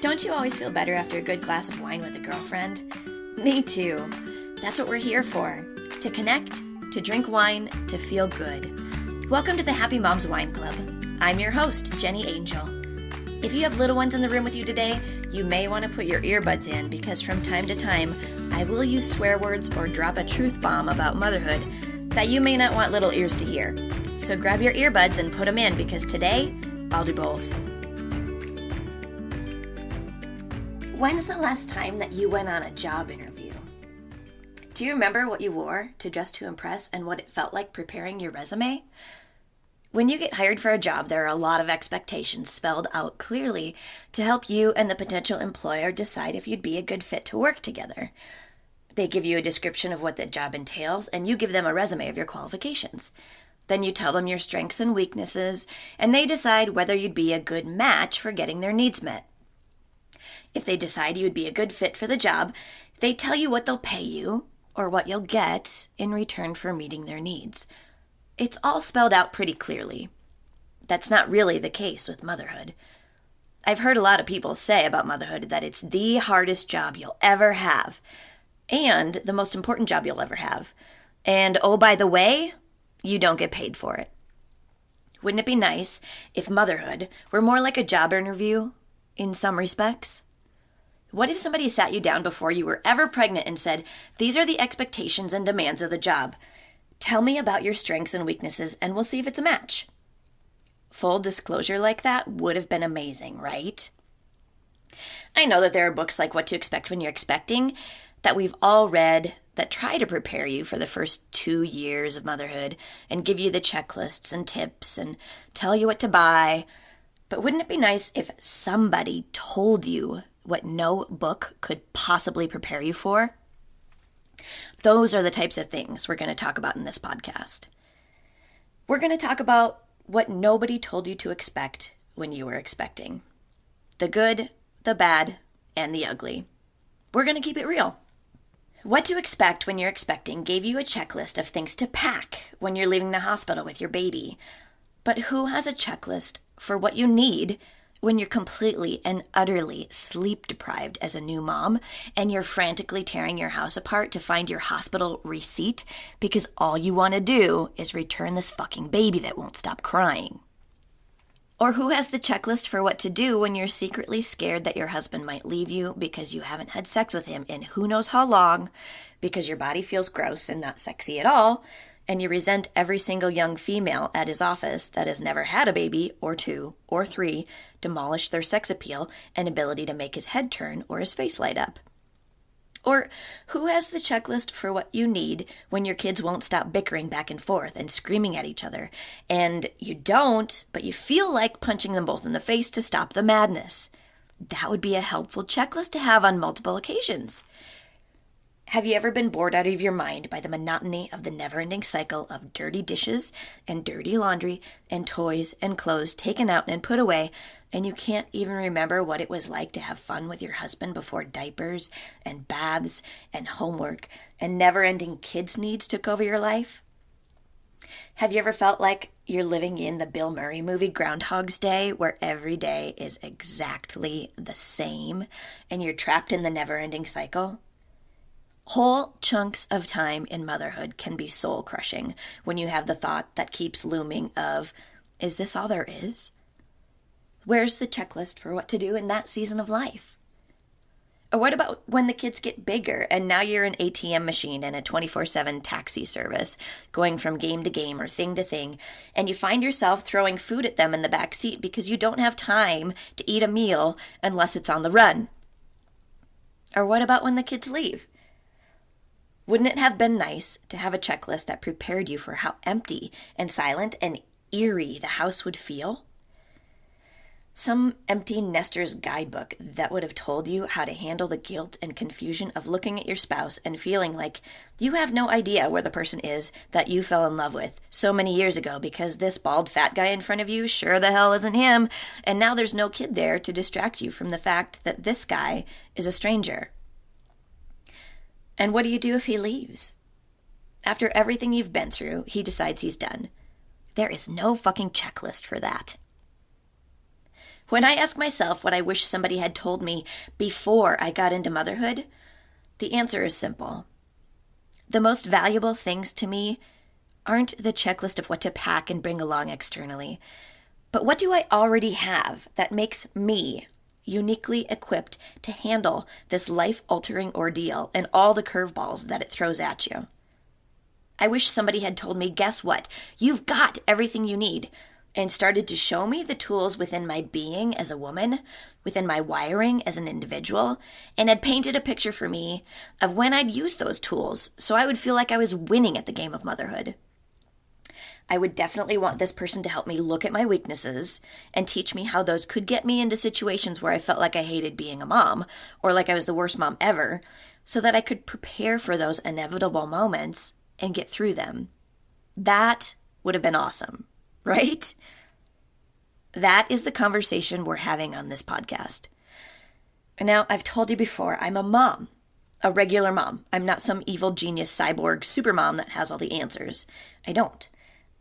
Don't you always feel better after a good glass of wine with a girlfriend? Me too. That's what we're here for. To connect, to drink wine, to feel good. Welcome to the Happy Moms Wine Club. I'm your host, Jenny Angel. If you have little ones in the room with you today, you may want to put your earbuds in because from time to time, I will use swear words or drop a truth bomb about motherhood that you may not want little ears to hear. So grab your earbuds and put them in because today, I'll do both. When's the last time that you went on a job interview? Do you remember what you wore to dress to impress and what it felt like preparing your resume? When you get hired for a job, there are a lot of expectations spelled out clearly to help you and the potential employer decide if you'd be a good fit to work together. They give you a description of what the job entails, and you give them a resume of your qualifications. Then you tell them your strengths and weaknesses, and they decide whether you'd be a good match for getting their needs met. If they decide you'd be a good fit for the job, they tell you what they'll pay you or what you'll get in return for meeting their needs. It's all spelled out pretty clearly. That's not really the case with motherhood. I've heard a lot of people say about motherhood that it's the hardest job you'll ever have and the most important job you'll ever have. And oh, by the way, you don't get paid for it. Wouldn't it be nice if motherhood were more like a job interview in some respects? What if somebody sat you down before you were ever pregnant and said, "These are the expectations and demands of the job. Tell me about your strengths and weaknesses and we'll see if it's a match." Full disclosure like that would have been amazing, right? I know that there are books like What to Expect When You're Expecting that we've all read that try to prepare you for the first 2 years of motherhood and give you the checklists and tips and tell you what to buy. But wouldn't it be nice if somebody told you what no book could possibly prepare you for? Those are the types of things we're going to talk about in this podcast. We're going to talk about what nobody told you to expect when you were expecting. The good, the bad, and the ugly. We're going to keep it real. What to Expect When You're Expecting gave you a checklist of things to pack when you're leaving the hospital with your baby. But who has a checklist for what you need when you're completely and utterly sleep deprived as a new mom and you're frantically tearing your house apart to find your hospital receipt because all you want to do is return this fucking baby that won't stop crying? Or who has the checklist for what to do when you're secretly scared that your husband might leave you because you haven't had sex with him in who knows how long, because your body feels gross and not sexy at all, and you resent every single young female at his office that has never had a baby, or 2, or 3, demolish their sex appeal and ability to make his head turn or his face light up? Or who has the checklist for what you need when your kids won't stop bickering back and forth and screaming at each other, and you don't, but you feel like punching them both in the face to stop the madness? That would be a helpful checklist to have on multiple occasions. Have you ever been bored out of your mind by the monotony of the never-ending cycle of dirty dishes and dirty laundry and toys and clothes taken out and put away, and you can't even remember what it was like to have fun with your husband before diapers and baths and homework and never-ending kids' needs took over your life? Have you ever felt like you're living in the Bill Murray movie Groundhog's Day, where every day is exactly the same and you're trapped in the never-ending cycle? Whole chunks of time in motherhood can be soul-crushing when you have the thought that keeps looming of, is this all there is? Where's the checklist for what to do in that season of life? Or what about when the kids get bigger and now you're an ATM machine and a 24/7 taxi service, going from game to game or thing to thing, and you find yourself throwing food at them in the back seat because you don't have time to eat a meal unless it's on the run? Or what about when the kids leave? Wouldn't it have been nice to have a checklist that prepared you for how empty and silent and eerie the house would feel? Some empty nester's guidebook that would have told you how to handle the guilt and confusion of looking at your spouse and feeling like you have no idea where the person is that you fell in love with so many years ago because this bald fat guy in front of you sure the hell isn't him, and now there's no kid there to distract you from the fact that this guy is a stranger. And what do you do if he leaves? After everything you've been through, he decides he's done. There is no fucking checklist for that. When I ask myself what I wish somebody had told me before I got into motherhood, the answer is simple. The most valuable things to me aren't the checklist of what to pack and bring along externally, but what do I already have that makes me uniquely equipped to handle this life-altering ordeal and all the curveballs that it throws at you. I wish somebody had told me, guess what? You've got everything you need, and started to show me the tools within my being as a woman, within my wiring as an individual, and had painted a picture for me of when I'd use those tools so I would feel like I was winning at the game of motherhood. I would definitely want this person to help me look at my weaknesses and teach me how those could get me into situations where I felt like I hated being a mom or like I was the worst mom ever, so that I could prepare for those inevitable moments and get through them. That would have been awesome, right? That is the conversation we're having on this podcast. Now, I've told you before, I'm a mom, a regular mom. I'm not some evil genius cyborg supermom that has all the answers. I don't.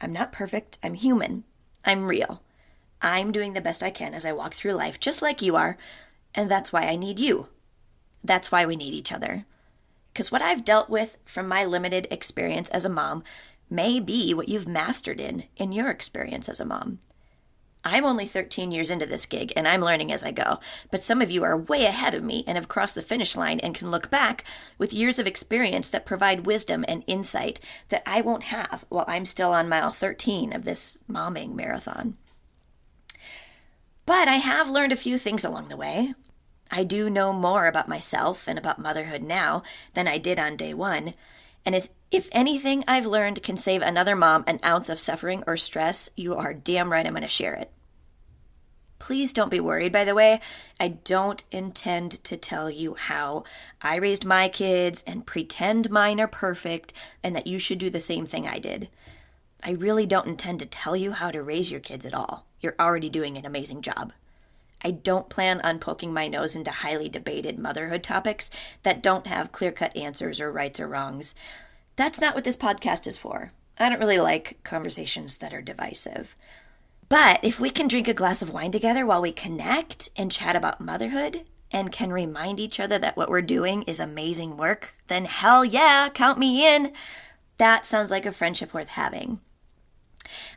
I'm not perfect. I'm human. I'm real. I'm doing the best I can as I walk through life, just like you are, and that's why I need you. That's why we need each other. Because what I've dealt with from my limited experience as a mom may be what you've mastered in your experience as a mom. I'm only 13 years into this gig, and I'm learning as I go, but some of you are way ahead of me and have crossed the finish line and can look back with years of experience that provide wisdom and insight that I won't have while I'm still on mile 13 of this momming marathon. But I have learned a few things along the way. I do know more about myself and about motherhood now than I did on day one, and if anything I've learned can save another mom an ounce of suffering or stress, you are damn right I'm going to share it. Please don't be worried, by the way. I don't intend to tell you how I raised my kids and pretend mine are perfect and that you should do the same thing I did. I really don't intend to tell you how to raise your kids at all. You're already doing an amazing job. I don't plan on poking my nose into highly debated motherhood topics that don't have clear-cut answers or rights or wrongs. That's not what this podcast is for. I don't really like conversations that are divisive. But if we can drink a glass of wine together while we connect and chat about motherhood and can remind each other that what we're doing is amazing work, then hell yeah, count me in. That sounds like a friendship worth having.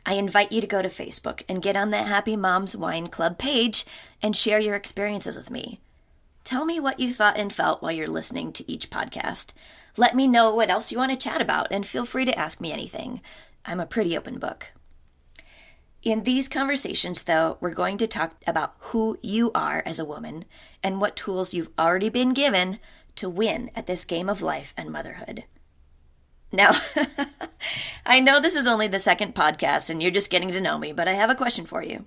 I invite you to go to Facebook and get on that Happy Moms Wine Club page and share your experiences with me. Tell me what you thought and felt while you're listening to each podcast. Let me know what else you want to chat about, and feel free to ask me anything. I'm a pretty open book. In these conversations, though, we're going to talk about who you are as a woman and what tools you've already been given to win at this game of life and motherhood. Now, I know this is only the second podcast and you're just getting to know me, but I have a question for you.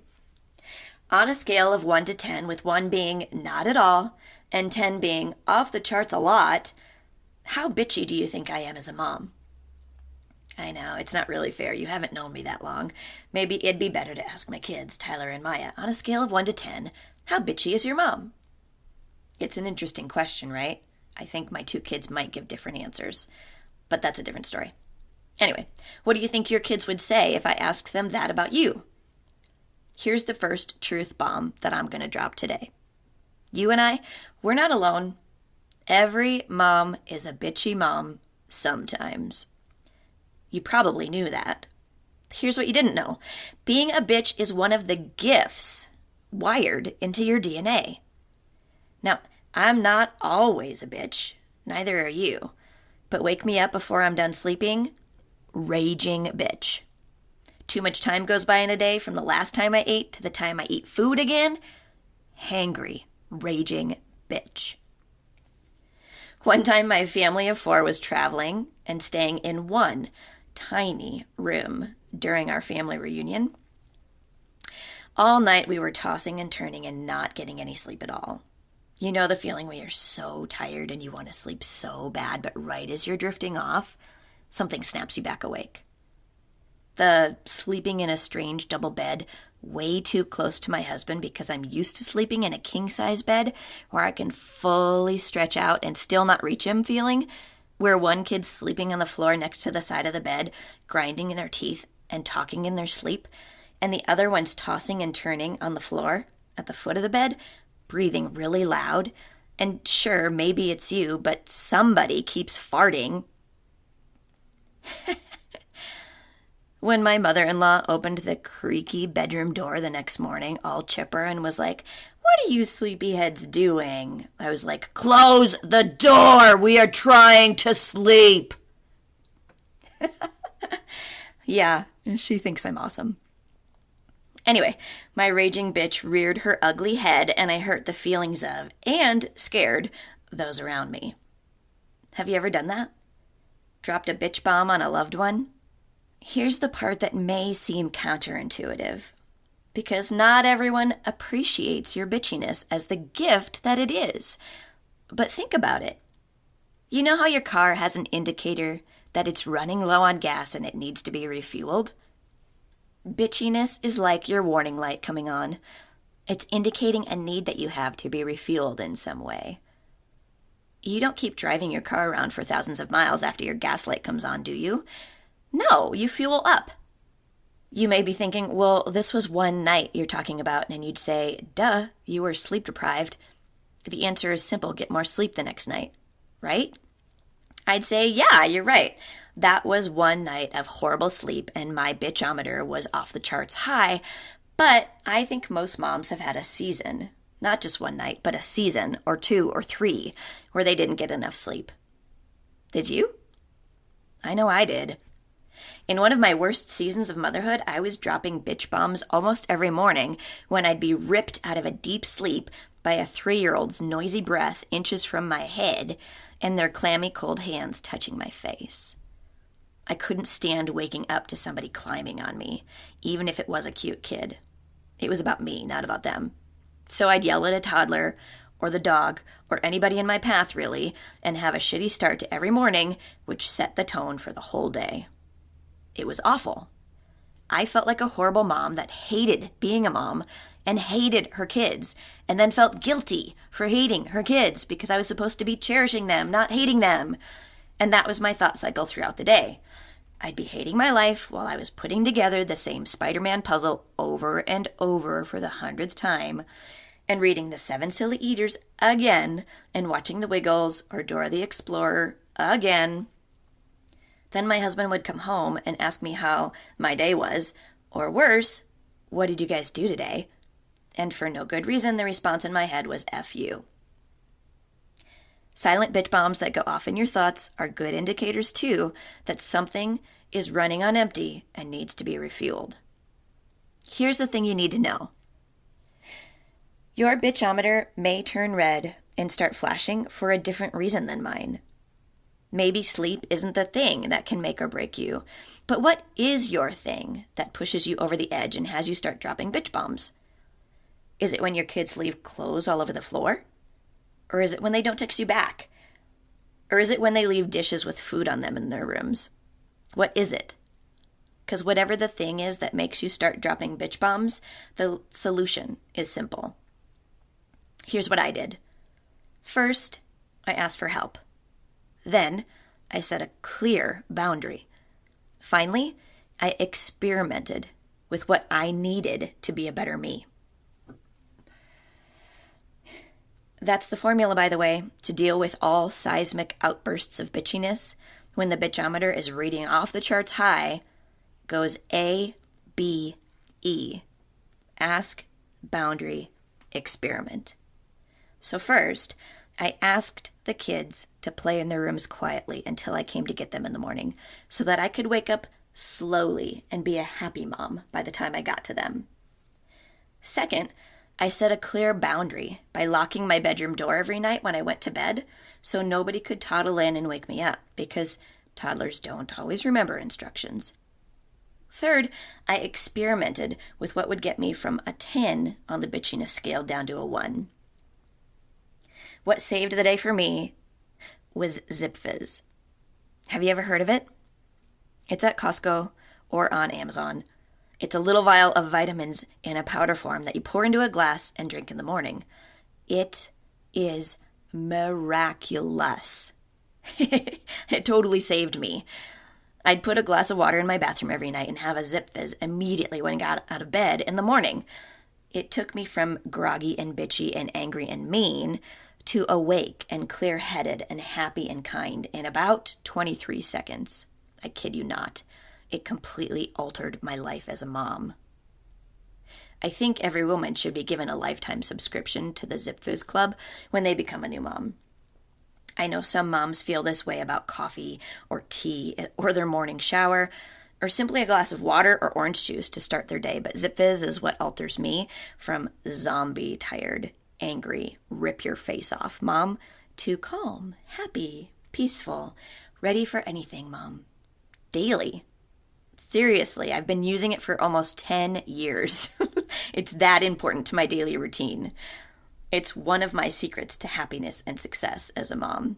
On a scale of 1 to 10, with 1 being not at all and 10 being off the charts a lot, how bitchy do you think I am as a mom? I know, it's not really fair. You haven't known me that long. Maybe it'd be better to ask my kids, Tyler and Maya. On a scale of 1 to 10, how bitchy is your mom? It's an interesting question, right? I think my 2 kids might give different answers, but that's a different story. Anyway, what do you think your kids would say if I asked them that about you? Here's the first truth bomb that I'm going to drop today. You and I, we're not alone. Every mom is a bitchy mom sometimes. You probably knew that. Here's what you didn't know. Being a bitch is one of the gifts wired into your DNA. Now, I'm not always a bitch. Neither are you. But wake me up before I'm done sleeping, raging bitch. Too much time goes by in a day from the last time I ate to the time I eat food again, hangry, raging bitch. One time my family of 4 was traveling and staying in one tiny room during our family reunion. All night we were tossing and turning and not getting any sleep at all. You know the feeling when you're so tired and you want to sleep so bad, but right as you're drifting off, something snaps you back awake. The sleeping in a strange double bed way too close to my husband because I'm used to sleeping in a king-size bed where I can fully stretch out and still not reach him feeling, where one kid's sleeping on the floor next to the side of the bed, grinding in their teeth and talking in their sleep, and the other one's tossing and turning on the floor at the foot of the bed, breathing really loud. And sure, maybe it's you, but somebody keeps farting. When my mother-in-law opened the creaky bedroom door the next morning, all chipper, and was like, "What are you sleepyheads doing?" I was like, "Close the door! We are trying to sleep!" Yeah, she thinks I'm awesome. Anyway, my raging bitch reared her ugly head, and I hurt the feelings of, and scared, those around me. Have you ever done that? Dropped a bitch bomb on a loved one? Here's the part that may seem counterintuitive, because not everyone appreciates your bitchiness as the gift that it is. But think about it. You know how your car has an indicator that it's running low on gas and it needs to be refueled? Bitchiness is like your warning light coming on. It's indicating a need that you have to be refueled in some way. You don't keep driving your car around for thousands of miles after your gas light comes on, do you? No, you fuel up. You may be thinking, well, this was one night you're talking about, and you'd say, duh, you were sleep deprived. The answer is simple: get more sleep the next night, right? I'd say, yeah, you're right. That was one night of horrible sleep, and my bitchometer was off the charts high, but I think most moms have had a season, not just one night, but a season or 2 or 3 where they didn't get enough sleep. Did you? I know I did. In one of my worst seasons of motherhood, I was dropping bitch bombs almost every morning when I'd be ripped out of a deep sleep by a 3-year-old's noisy breath inches from my head and their clammy cold hands touching my face. I couldn't stand waking up to somebody climbing on me, even if it was a cute kid. It was about me, not about them. So I'd yell at a toddler or the dog or anybody in my path, really, and have a shitty start to every morning, which set the tone for the whole day. It was awful. I felt like a horrible mom that hated being a mom and hated her kids, and then felt guilty for hating her kids because I was supposed to be cherishing them, not hating them. And that was my thought cycle throughout the day. I'd be hating my life while I was putting together the same Spider-Man puzzle over and over for the 100th time, and reading The 7 Silly Eaters again, and watching The Wiggles or Dora the Explorer again. Then my husband would come home and ask me how my day was, or worse, what did you guys do today? And for no good reason, the response in my head was F you. Silent bitch bombs that go off in your thoughts are good indicators, too, that something is running on empty and needs to be refueled. Here's the thing you need to know. Your bitchometer may turn red and start flashing for a different reason than mine. Maybe sleep isn't the thing that can make or break you, but what is your thing that pushes you over the edge and has you start dropping bitch bombs? Is it when your kids leave clothes all over the floor? Or is it when they don't text you back? Or is it when they leave dishes with food on them in their rooms? What is it? Because whatever the thing is that makes you start dropping bitch bombs, the solution is simple. Here's what I did. First, I asked for help. Then, I set a clear boundary. Finally, I experimented with what I needed to be a better me. That's the formula, by the way, to deal with all seismic outbursts of bitchiness. When the bitchometer is reading off the charts high, goes A, B, E. Ask, boundary, experiment. So first, I asked the kids to play in their rooms quietly until I came to get them in the morning so that I could wake up slowly and be a happy mom by the time I got to them. Second, I set a clear boundary by locking my bedroom door every night when I went to bed so nobody could toddle in and wake me up because toddlers don't always remember instructions. Third, I experimented with what would get me from a 10 on the bitchiness scale down to a 1. What saved the day for me was Zip Fizz. Have you ever heard of it? It's at Costco or on Amazon. It's a little vial of vitamins in a powder form that you pour into a glass and drink in the morning. It is miraculous. It totally saved me. I'd put a glass of water in my bathroom every night and have a Zip Fizz immediately when I got out of bed in the morning. It took me from groggy and bitchy and angry and mean to awake and clear-headed and happy and kind in about 23 seconds. I kid you not. It completely altered my life as a mom. I think every woman should be given a lifetime subscription to the Zip Fizz Club when they become a new mom. I know some moms feel this way about coffee or tea or their morning shower or simply a glass of water or orange juice to start their day, but Zip Fizz is what alters me from zombie, tired, angry, rip your face off mom to calm, happy, peaceful, ready for anything mom. Daily. Seriously, I've been using it for almost 10 years. It's that important to my daily routine. It's one of my secrets to happiness and success as a mom.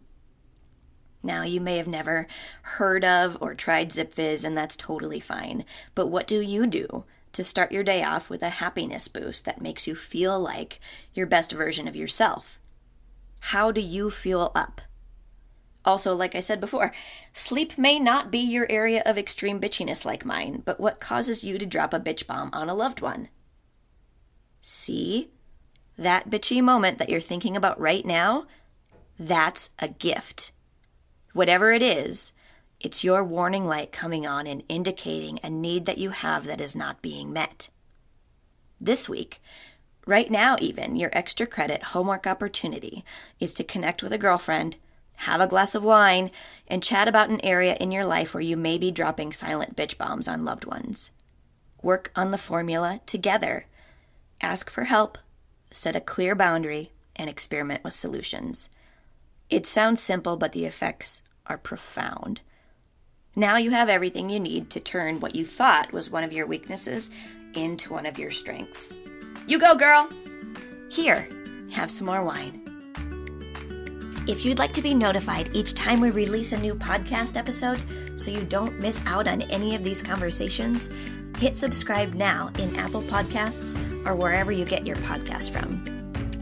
Now, you may have never heard of or tried Zip Fizz, and that's totally fine. But what do you do to start your day off with a happiness boost that makes you feel like your best version of yourself? How do you fuel up? Also, like I said before, sleep may not be your area of extreme bitchiness like mine, but what causes you to drop a bitch bomb on a loved one? See? That bitchy moment that you're thinking about right now, that's a gift. Whatever it is, it's your warning light coming on and indicating a need that you have that is not being met. This week, right now even, your extra credit homework opportunity is to connect with a girlfriend, have a glass of wine, and chat about an area in your life where you may be dropping silent bitch bombs on loved ones. Work on the formula together. Ask for help, set a clear boundary, and experiment with solutions. It sounds simple, but the effects are profound. Now you have everything you need to turn what you thought was one of your weaknesses into one of your strengths. You go, girl! Here, have some more wine. If you'd like to be notified each time we release a new podcast episode so you don't miss out on any of these conversations, hit subscribe now in Apple Podcasts or wherever you get your podcast from.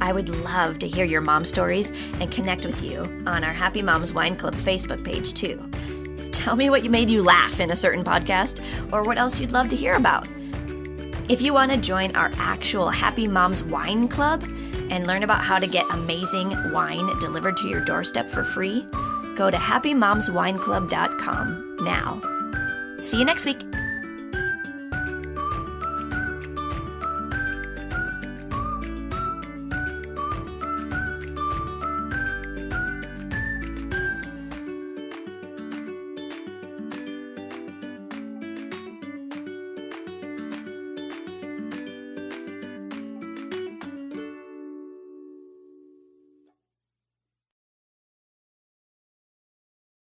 I would love to hear your mom stories and connect with you on our Happy Moms Wine Club Facebook page too. Tell me what made you laugh in a certain podcast or what else you'd love to hear about. If you want to join our actual Happy Moms Wine Club and learn about how to get amazing wine delivered to your doorstep for free, go to happymomswineclub.com now. See you next week.